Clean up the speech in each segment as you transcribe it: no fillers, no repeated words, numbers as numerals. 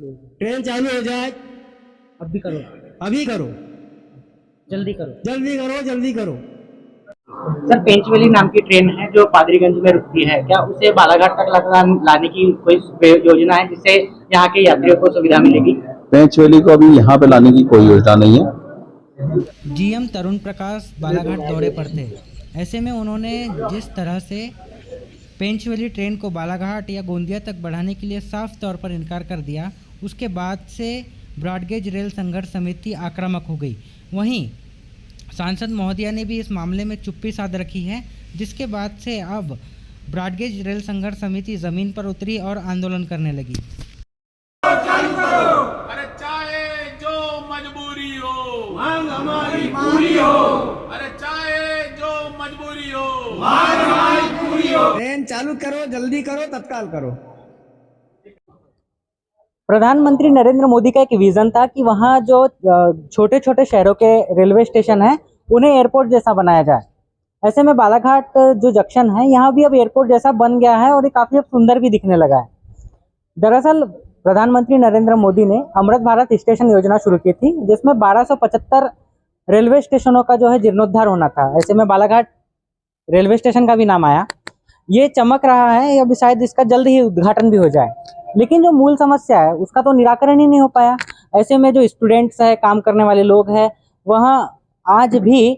Train चालू हो जाए, अब भी करो, अभी करो, जल्दी करो। जल्दी करो, जल्दी करो। सर, पेंचवेली नाम की ट्रेन है जो पादरीगंज में रुकती है, क्या उसे बालाघाट तक लाने की कोई योजना है जिससे यहाँ के यात्रियों को सुविधा मिलेगी? पेंचवेली को अभी यहाँ पे लाने की कोई योजना नहीं है। जीएम तरुण प्रकाश बालाघाट दौरे पर थे। ऐसे में उन्होंने जिस तरह से पेंचवेली ट्रेन को बालाघाट या गोंदिया तक बढ़ाने के लिए साफ तौर पर इनकार कर दिया, उसके बाद से ब्रॉडगेज रेल संघर्ष समिति आक्रामक हो गई। वहीं सांसद महोदया ने भी इस मामले में चुप्पी साध रखी है, जिसके बाद से अब ब्रॉडगेज रेल संघर्ष समिति ज़मीन पर उतरी और आंदोलन करने लगी। अरे चाहे जो मजबूरी हो, मांग हमारी पूरी हो। अरे चाहे जो मजबूरी हो, मांग हमारी पूरी हो। ट्रेन चालू करो, जल्दी करो, तत्काल करो। प्रधानमंत्री नरेंद्र मोदी का एक विजन था कि वहाँ जो छोटे छोटे शहरों के रेलवे स्टेशन हैं उन्हें एयरपोर्ट जैसा बनाया जाए। ऐसे में बालाघाट जो जंक्शन है यहाँ भी अब एयरपोर्ट जैसा बन गया है और ये काफ़ी अब सुंदर भी दिखने लगा है। दरअसल प्रधानमंत्री नरेंद्र मोदी ने अमृत भारत स्टेशन योजना शुरू की थी, जिसमें 1275 रेलवे स्टेशनों का जो है जीर्णोद्धार होना था। ऐसे में बालाघाट रेलवे स्टेशन का भी नाम आया। ये चमक रहा है, अब शायद इसका जल्द ही उद्घाटन भी हो जाए, लेकिन जो मूल समस्या है उसका तो निराकरण ही नहीं हो पाया। ऐसे में जो स्टूडेंट्स है, काम करने वाले लोग हैं, वहाँ आज भी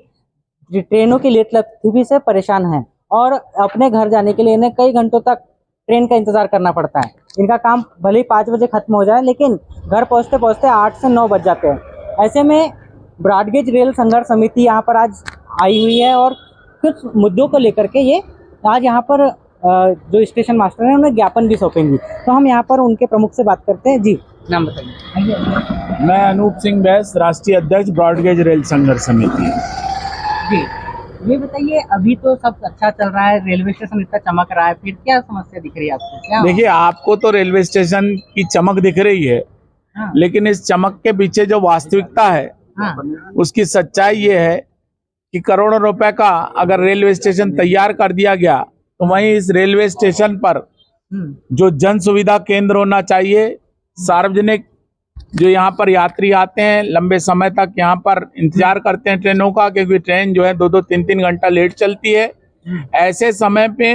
ट्रेनों की लेट लतीफी से परेशान हैं और अपने घर जाने के लिए इन्हें कई घंटों तक ट्रेन का इंतजार करना पड़ता है। इनका काम भले ही 5 बजे खत्म हो जाए, लेकिन घर पहुँचते पहुँचते 8 से 9 बज जाते हैं। ऐसे में ब्रॉडगेज रेल संघर्ष समिति यहाँ पर आज आई हुई है और कुछ मुद्दों को लेकर के ये आज यहाँ पर जो स्टेशन मास्टर हैं उन्हें ज्ञापन भी सौंपेंगी। तो हम यहाँ पर उनके प्रमुख से बात करते हैं। जी, नाम बताइए। मैं अनूप सिंह बैस, राष्ट्रीय अध्यक्ष ब्रॉडगेज रेल संघर्ष समिति। जी, ये बताइए, अभी तो सब अच्छा चल रहा है, रेलवे स्टेशन इतना चमक रहा है, फिर क्या समस्या दिख रही है आपको? क्या देखिए, आपको तो रेलवे स्टेशन की चमक दिख रही है, हाँ, लेकिन इस चमक के पीछे जो वास्तविकता है, हाँ, उसकी सच्चाई ये है कि करोड़ों रुपए का अगर रेलवे स्टेशन तैयार कर दिया गया तो वहीं इस रेलवे स्टेशन पर जो जन सुविधा केंद्र होना चाहिए, सार्वजनिक, जो यहाँ पर यात्री आते हैं लंबे समय तक यहाँ पर इंतजार करते हैं ट्रेनों का, क्योंकि ट्रेन जो है 2-2, 3-3 घंटा लेट चलती है। ऐसे समय पे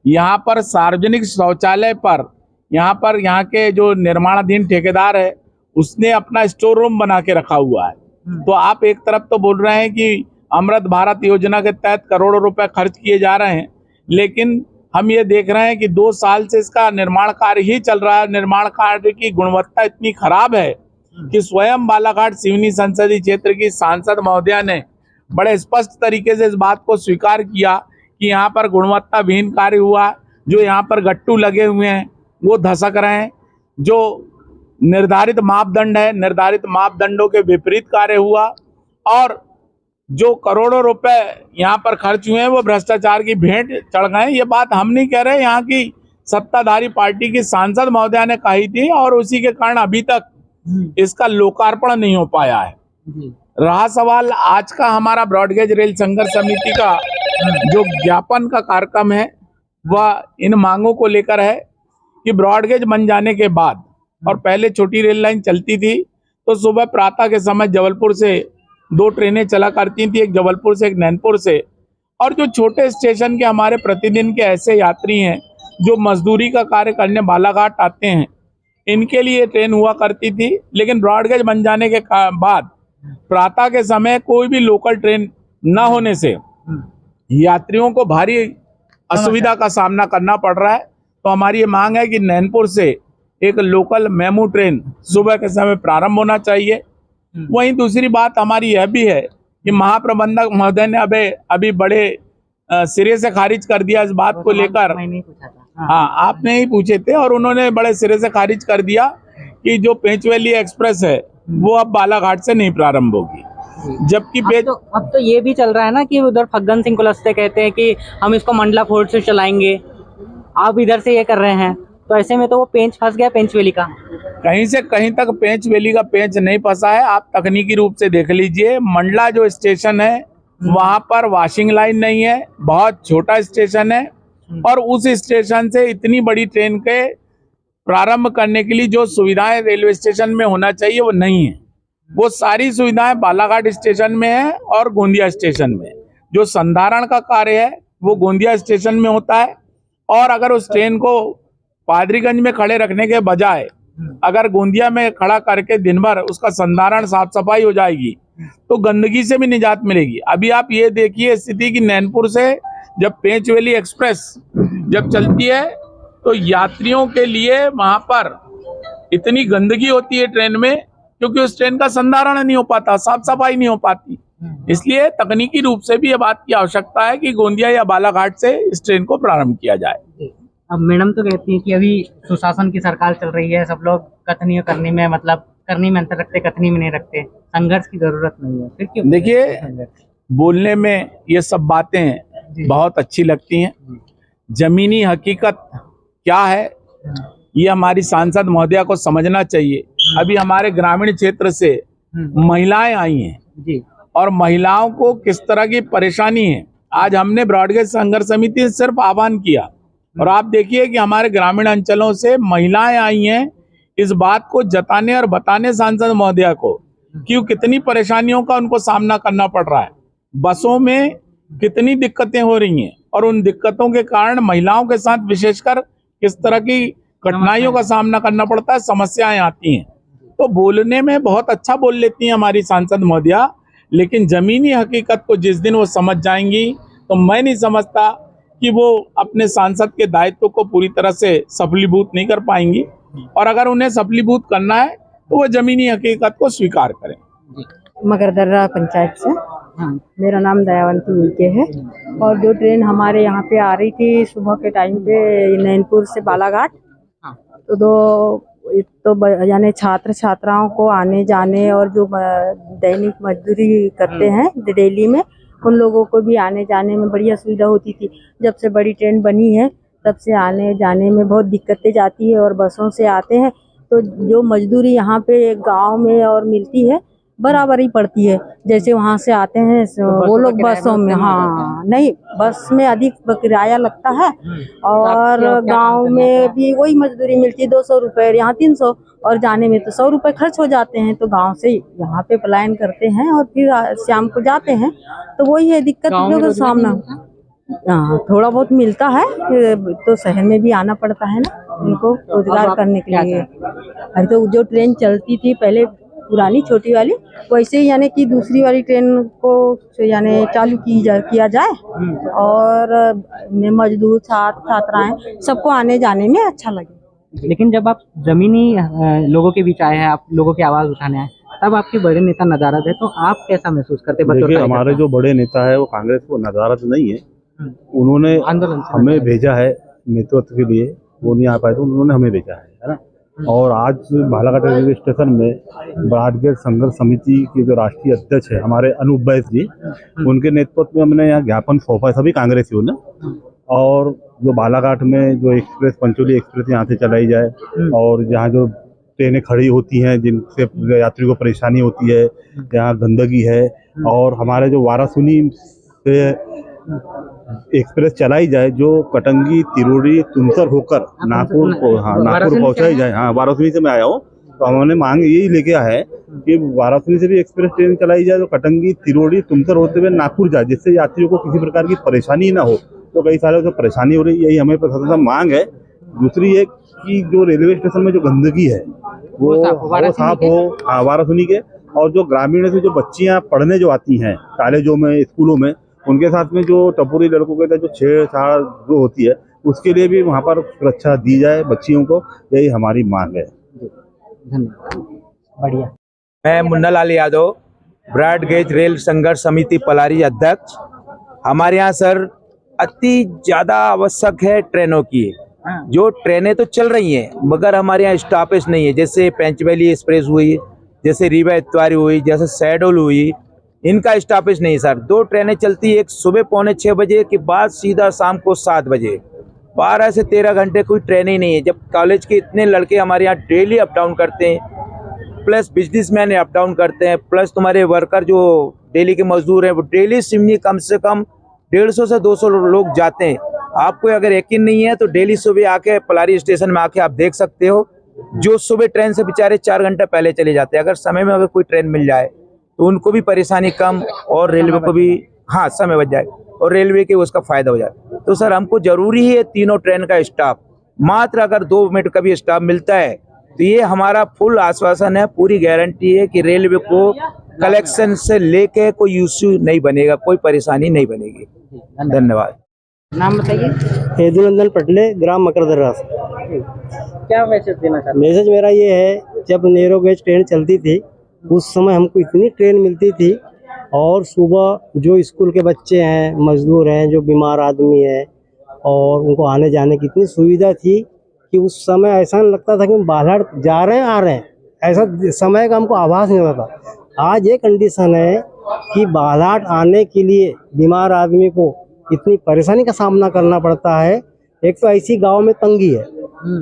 यहाँ पर सार्वजनिक शौचालय पर यहाँ के जो निर्माणाधीन ठेकेदार है उसने अपना स्टोर रूम बना के रखा हुआ है। तो आप एक तरफ तो बोल रहे हैं कि अमृत भारत योजना के तहत करोड़ों रुपए खर्च किए जा रहे हैं, लेकिन हम ये देख रहे हैं कि 2 साल से इसका निर्माण कार्य ही चल रहा है। निर्माण कार्य की गुणवत्ता इतनी खराब है कि स्वयं बालाघाट सिवनी संसदीय क्षेत्र की सांसद महोदया ने बड़े स्पष्ट तरीके से इस बात को स्वीकार किया कि यहाँ पर गुणवत्ता विहीन कार्य हुआ। जो यहाँ पर गट्टू लगे हुए हैं वो धसक रहे हैं। जो निर्धारित मापदंड है, निर्धारित मापदंडों के विपरीत कार्य हुआ और जो करोड़ों रुपए यहाँ पर खर्च हुए हैं वो भ्रष्टाचार की भेंट चढ़ गए। ये बात हम नहीं कह रहे, यहाँ की सत्ताधारी पार्टी की सांसद महोदया ने कही थी और उसी के कारण अभी तक इसका लोकार्पण नहीं हो पाया है। रहा सवाल आज का हमारा ब्रॉडगेज रेल संघर्ष समिति का जो ज्ञापन का कार्यक्रम है, वह इन मांगों को लेकर है कि ब्रॉडगेज बन जाने के बाद, और पहले छोटी रेल लाइन चलती थी तो सुबह प्रातः के समय जबलपुर से 2 ट्रेनें चला करती थी, एक जबलपुर से, एक नैनपुर से। और जो छोटे स्टेशन के हमारे प्रतिदिन के ऐसे यात्री हैं जो मजदूरी का कार्य करने बालाघाट आते हैं, इनके लिए ट्रेन हुआ करती थी। लेकिन ब्रॉडगेज बन जाने के बाद प्रातः के समय कोई भी लोकल ट्रेन न होने से यात्रियों को भारी असुविधा का सामना करना पड़ रहा है। तो हमारी ये मांग है कि नैनपुर से एक लोकल मेमू ट्रेन सुबह के समय प्रारंभ होना चाहिए। वहीं दूसरी बात हमारी यह भी है कि महाप्रबंधक महोदय ने अभी बड़े सिरे से खारिज कर दिया इस बात को लेकर। हाँ, आपने ही पूछे थे और उन्होंने बड़े सिरे से खारिज कर दिया कि जो पेंचवेली एक्सप्रेस है वो अब बालाघाट से नहीं प्रारंभ होगी। जबकि अब तो ये भी चल रहा है ना कि उधर फग्गन सिंह कुलस्ते कहते हैं कि हम इसको मंडला फोर्ट से चलाएंगे, आप इधर से ये कर रहे हैं। तो ऐसे में तो वो पेंच फंस गया पेंचवेली का। कहीं से कहीं तक पेंचवेली का पेंच नहीं फंसा है। आप तकनीकी रूप से देख लीजिए, मंडला जो स्टेशन है वहां पर वॉशिंग लाइन नहीं है, बहुत छोटा स्टेशन है और उस स्टेशन से इतनी बड़ी ट्रेन के प्रारंभ करने के लिए जो सुविधाएं रेलवे स्टेशन में होना चाहिए वो नहीं है। वो सारी सुविधाएं बालाघाट स्टेशन में है और गोंदिया स्टेशन में। जो संधारण का कार्य है वो गोंदिया स्टेशन में होता है, और अगर उस ट्रेन को पादरीगंज में खड़े रखने के बजाय अगर गोंदिया में खड़ा करके दिन भर उसका संधारण साफ सफाई हो जाएगी तो गंदगी से भी निजात मिलेगी। अभी आप ये देखिए स्थिति कि नैनपुर से जब पेंचवेली एक्सप्रेस जब चलती है तो यात्रियों के लिए वहां पर इतनी गंदगी होती है ट्रेन में, क्योंकि उस ट्रेन का संधारण नहीं हो पाता, साफ सफाई नहीं हो पाती। इसलिए तकनीकी रूप से भी ये बात की आवश्यकता है कि गोंदिया या बालाघाट से इस ट्रेन को प्रारंभ किया जाए। अब मैडम तो कहती है कि अभी सुशासन की सरकार चल रही है, सब लोग कथनी करनी में मतलब करनी में अंतर रखते, कथनी में नहीं रखते, संघर्ष की जरूरत नहीं है, फिर क्यों? देखिए, बोलने में ये सब बातें बहुत अच्छी लगती हैं, जमीनी हकीकत क्या है ये हमारी सांसद महोदया को समझना चाहिए। अभी हमारे ग्रामीण क्षेत्र से महिलाएं आई हैं जी, और महिलाओं को किस तरह की परेशानी है, आज हमने ब्रॉडगेज संघर्ष समिति से सिर्फ आह्वान किया, और आप देखिए कि हमारे ग्रामीण अंचलों से महिलाएं आई हैं इस बात को जताने और बताने सांसद महोदया को कि कितनी परेशानियों का उनको सामना करना पड़ रहा है, बसों में कितनी दिक्कतें हो रही हैं, और उन दिक्कतों के कारण महिलाओं के साथ विशेषकर किस तरह की कठिनाइयों का सामना करना पड़ता है, समस्याएं आती हैं। तो बोलने में बहुत अच्छा बोल लेती हैं हमारी सांसद महोदया, लेकिन जमीनी हकीकत को जिस दिन वो समझ जाएंगी तो मैं नहीं समझता कि वो अपने सांसद के दायित्व को पूरी तरह से सफलीभूत नहीं कर पाएंगी, और अगर उन्हें सफलीभूत करना है तो वो जमीनी हकीकत को स्वीकार करें। मगरदर्रा पंचायत से। मेरा नाम दयावंती उइके है, और जो ट्रेन हमारे यहाँ पे आ रही थी सुबह के टाइम पे नैनपुर से बालाघाट, तो यानी छात्र छात्राओं को आने जाने और जो दैनिक मजदूरी करते हैं डेली में, उन लोगों को भी आने जाने में बढ़िया सुविधा होती थी। जब से बड़ी ट्रेन बनी है तब से आने जाने में बहुत दिक्कतें जाती है, और बसों से आते हैं तो जो मजदूरी यहाँ पे गांव में और मिलती है बराबर ही पड़ती है। जैसे वहाँ से आते हैं वो लोग बसों में, हाँ नहीं, बस में अधिक किराया लगता है, और गांव में भी वही मजदूरी मिलती है 200 रुपये, यहाँ 300, और जाने में तो 100 रुपये खर्च हो जाते हैं। तो गांव से यहाँ पे पलायन करते हैं और फिर शाम को जाते हैं, तो वही है दिक्कत का सामना। हाँ, थोड़ा बहुत मिलता है, तो शहर में भी आना पड़ता है ना उनको रोजगार करने के लिए। अरे तो जो ट्रेन चलती थी पहले पुरानी छोटी वाली, वैसे ही यानी कि दूसरी वाली ट्रेन को यानी चालू किया जाए, और मजदूर छात्राएं सबको आने जाने में अच्छा लगे। लेकिन जब आप जमीनी लोगों के बीच आए हैं, आप लोगों की आवाज उठाने आए, तब आपके बड़े नेता नदारद है, तो आप कैसा महसूस करते? देखिए, हमारे जो बड़े नेता है वो कांग्रेस को नदारद नहीं है, उन्होंने हमें भेजा है नेतृत्व के लिए, वो नहीं आ पाए तो उन्होंने हमें भेजा है ना। और आज बालाघाट रेलवे स्टेशन में ब्रॉडगेज संघर्ष समिति के जो राष्ट्रीय अध्यक्ष है हमारे अनूप बैस जी, उनके नेतृत्व में हमने यहाँ ज्ञापन सौंपा है सभी कांग्रेसियों ने। और जो बालाघाट में जो एक्सप्रेस पंचोली एक्सप्रेस यहाँ से चलाई जाए, और जहाँ जो ट्रेनें खड़ी होती हैं जिनसे यात्री को परेशानी होती है, जहाँ गंदगी है, और हमारे जो वाराणसी से एक्सप्रेस चलाई जाए जो कटंगी, तिरोड़ी, तुमसर होकर नागपुर को, हाँ नागपुर पहुंचाई जाए। हाँ, वाराणसी से मैं आया हूँ, तो हमने मांग यही लेके आया है कि वाराणसी से भी एक्सप्रेस ट्रेन चलाई जाए, तो कटंगी, तिरोड़ी, तुमसर होते हुए नागपुर जाए, जिससे यात्रियों को किसी प्रकार की परेशानी ना हो। तो कई सालों से परेशानी हो रही है, यही हमें प्रशासन से मांग है। दूसरी एक कि जो रेलवे स्टेशन में जो गंदगी है वो साफ हो, हाँ वाराणसी के, और जो ग्रामीण से जो बच्चियाँ पढ़ने जो आती हैं कॉलेजों में, स्कूलों में, उनके साथ में जो टपोरी लड़कों के साथ जो छेड़छाड़ जो होती है उसके लिए भी वहाँ पर सुरक्षा दी जाए बच्चियों को, यही हमारी मांग है। बढ़िया। मैं मुन्ना लाल यादव, ब्रॉडगेज रेल संघर्ष समिति पलारी अध्यक्ष। हमारे यहाँ सर अति ज़्यादा आवश्यक है ट्रेनों की। जो ट्रेनें तो चल रही हैं मगर हमारे यहाँ स्टॉपेज नहीं है, जैसे पेंचवेली एक्सप्रेस हुई, जैसे रीवा इतवारी हुई, जैसे शहडोल हुई, इनका स्टॉपेज नहीं सर। 2 ट्रेनें चलती है, एक सुबह 5:45 बजे के बाद सीधा शाम को 7 बजे, 12 से 13 घंटे कोई ट्रेन ही नहीं है। जब कॉलेज के इतने लड़के हमारे यहाँ डेली अप डाउन करते हैं, प्लस बिजनेसमैन अप डाउन करते हैं, प्लस तुम्हारे वर्कर जो डेली के मजदूर हैं वो डेली सिमनी कम से कम 150 से 200 लोग जाते हैं। आपको अगर यकीन नहीं है तो डेली सुबह आके पलारी स्टेशन में आके आप देख सकते हो, जो सुबह ट्रेन से बेचारे 4 घंटे पहले चले जाते हैं, अगर समय में अगर कोई ट्रेन मिल जाए तो उनको भी परेशानी कम और रेलवे को भी हाँ समय बच जाए और रेलवे के उसका फायदा हो जाए। तो सर हमको जरूरी है तीनों ट्रेन का स्टाफ, मात्र अगर 2 मिनट का भी स्टाफ मिलता है तो ये हमारा फुल आश्वासन है, पूरी गारंटी है कि रेलवे को कलेक्शन से लेके कोई इश्यू नहीं बनेगा, कोई परेशानी नहीं बनेगी। धन्यवाद। नाम बताइए। हेदुनंदन पटले, ग्राम मकरदर्रा से। क्या मैसेज देना चाहते मैसेज मेरा ये है, जब नैरो गेज ट्रेन चलती थी उस समय हमको इतनी ट्रेन मिलती थी, और सुबह जो स्कूल के बच्चे हैं, मजदूर हैं, जो बीमार आदमी है, और उनको आने जाने की इतनी सुविधा थी कि उस समय ऐसा नहीं लगता था कि हम बालाघाट जा रहे हैं आ रहे हैं, ऐसा समय का हमको आभास नहीं होता था। आज ये कंडीशन है कि बालाघाट आने के लिए बीमार आदमी को इतनी परेशानी का सामना करना पड़ता है। एक तो ऐसी गांव में तंगी है,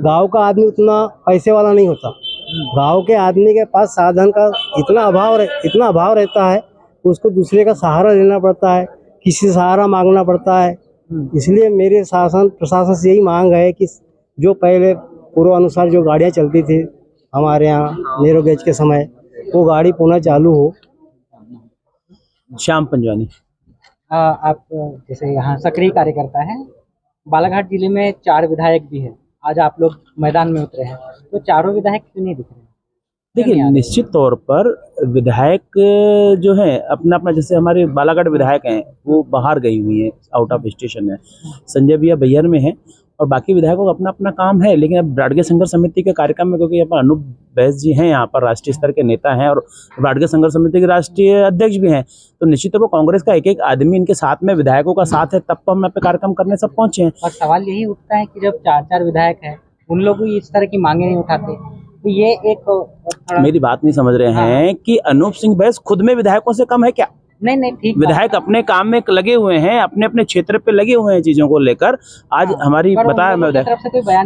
गांव का आदमी उतना पैसे वाला नहीं होता, गांव के आदमी के पास साधन का इतना अभाव रहता है, उसको दूसरे का सहारा लेना पड़ता है, किसी से सहारा मांगना पड़ता है। इसलिए मेरे शासन प्रशासन से यही मांग है कि जो पहले पूर्वानुसार जो गाड़ियाँ चलती थी हमारे यहाँ नैरो गेज के समय, वो गाड़ी पुनः चालू हो। श्याम पंजवानी। आप जैसे यहाँ सक्रिय कार्यकर्ता हैं, बालाघाट जिले में 4 विधायक भी हैं, आज आप लोग मैदान में उतरे हैं, तो चारों विधायक क्यों नहीं दिख रहे हैं? देखिए, निश्चित तौर पर विधायक जो है अपना अपना, जैसे हमारे बालाघाट विधायक हैं वो बाहर गई हुई हैं, आउट ऑफ स्टेशन है, संजय भैया बैहर में हैं, और बाकी विधायकों का अपना अपना काम है। लेकिन अब ब्राडगेज संघर्ष समिति के कार्यक्रम में, क्योंकि यहाँ पर अनूप बैस जी हैं, यहाँ पर राष्ट्रीय स्तर के नेता हैं और ब्राडगेज संघर्ष समिति के राष्ट्रीय अध्यक्ष भी हैं, तो निश्चित तौर पर कांग्रेस का एक एक आदमी इनके साथ में, विधायकों का साथ है, तब तो हम यहाँ पे कार्यक्रम करने सब पहुंचे हैं। और सवाल यही उठता है कि जब 4 विधायक हैं, उन लोग भी इस तरह की मांगे नहीं उठाते, तो ये एक मेरी बात नहीं समझ रहे हैं कि अनूप सिंह बैस खुद में विधायकों से कम है क्या? नहीं ठीक, विधायक अपने काम में लगे हुए हैं, अपने अपने क्षेत्र पे लगे हुए हैं चीजों को लेकर। आज हमारी बताया मैं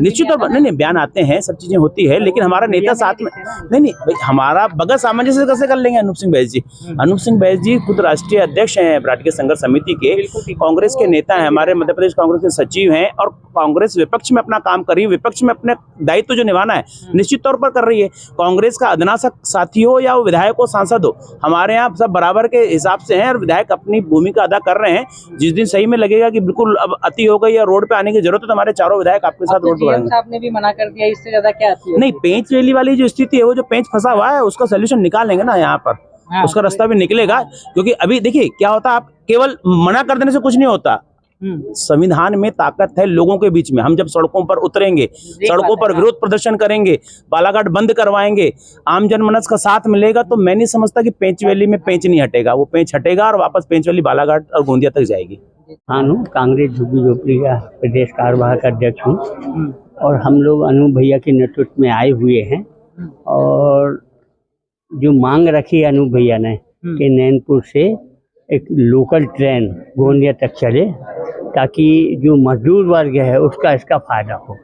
निश्चित तौर पर नहीं बयान आते हैं, सब चीजें होती है, लेकिन हमारा नेता साथ में नहीं भाई, हमारा बगैर सामंजस्य कैसे कर लेंगे अनूप सिंह बैस जी? अनूप सिंह बैस जी खुद राष्ट्रीय अध्यक्ष हैं ब्राडगेज संघर्ष समिति के, कांग्रेस के नेता हैं, हमारे मध्य प्रदेश कांग्रेस के सचिव हैं, और कांग्रेस विपक्ष में अपना काम कर रही है, विपक्ष में अपने दायित्व जो निभाना है निश्चित तौर पर कर रही है। कांग्रेस का अदना साथी हो या वो विधायक हो, सांसद हो, हमारे यहाँ सब बराबर के हिसाब से हैं और विधायक अपनी भूमिका अदा कर रहे हैं। जिस दिन सही में लगेगा कि बिल्कुल अब अति हो गई या रोड पे आने की जरूरत है, तो हमारे चारों विधायक आपके साथ रोड पर आएंगे। आपने भी मना कर दिया, इससे ज्यादा क्या अति नहीं, पेंच रैली वाली जो स्थिति है, वो जो पेंच फंसा हुआ है उसका सोल्यूशन निकालेंगे ना यहाँ पर, उसका रास्ता भी निकलेगा। क्योंकि अभी देखिए क्या होता है, आप केवल मना कर देने से कुछ नहीं होता। संविधान में ताकत है लोगों के बीच में। हम जब सड़कों पर उतरेंगे, सड़कों पर विरोध प्रदर्शन करेंगे, बालाघाट बंद करवाएंगे, आम जनमानस का साथ मिलेगा, तो मैं नहीं समझता कि पेंच वैली में पेंच नहीं हटेगा। वो पेंच हटेगा और वापस पेंच वैली बालाघाट और गोंदिया तक जाएगी। कांग्रेस झुग्गी झोपड़ी का प्रदेश कार्यवाहक अध्यक्ष हूँ, और हम लोग अनूप भैया के नेतृत्व में आए हुए हैं, और जो मांग रखी अनूप भैया ने कि नैनपुर से एक लोकल ट्रेन गोंदिया तक चले, ताकि जो मजदूर वर्ग है उसका इसका फायदा हो।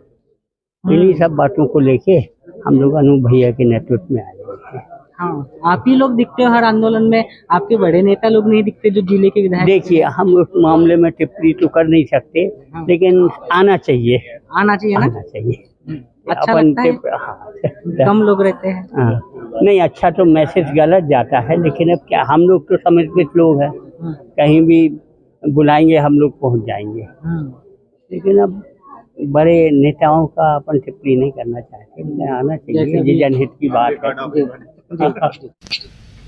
इन्हीं सब बातों को लेके हम लोग अनूप भैया के नेतृत्व में आए हैं। हाँ, आप ही लोग दिखते हो हर आंदोलन में, आपके बड़े नेता लोग नहीं दिखते जो जिले के विधायक? देखिए, हम उस मामले में टिप्पणी तो कर नहीं सकते, लेकिन आना चाहिए ना? चाहिए। अच्छा लगता है? कम लोग रहते हैं। नहीं, अच्छा तो मैसेज गलत जाता है, लेकिन अब क्या, हम लोग तो समर्पित लोग हैं, कहीं भी बुलाएंगे हम लोग पहुंच जाएंगे। लेकिन अब बड़े नेताओं का अपन टिप्पणी नहीं करना चाहते, आना चाहिए, ये जनहित की बात है।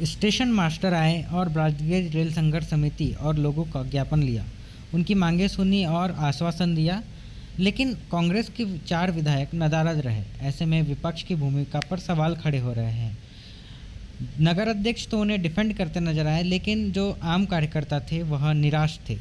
स्टेशन मास्टर आए और ब्राडगेज रेल संघर्ष समिति और लोगों का ज्ञापन लिया, उनकी मांगें सुनी और आश्वासन दिया, लेकिन कांग्रेस के 4 विधायक नाराज रहे। ऐसे में विपक्ष की भूमिका पर सवाल खड़े हो रहे हैं। नगर अध्यक्ष तो उन्हें डिफेंड करते नजर आए, लेकिन जो आम कार्यकर्ता थे वह निराश थे।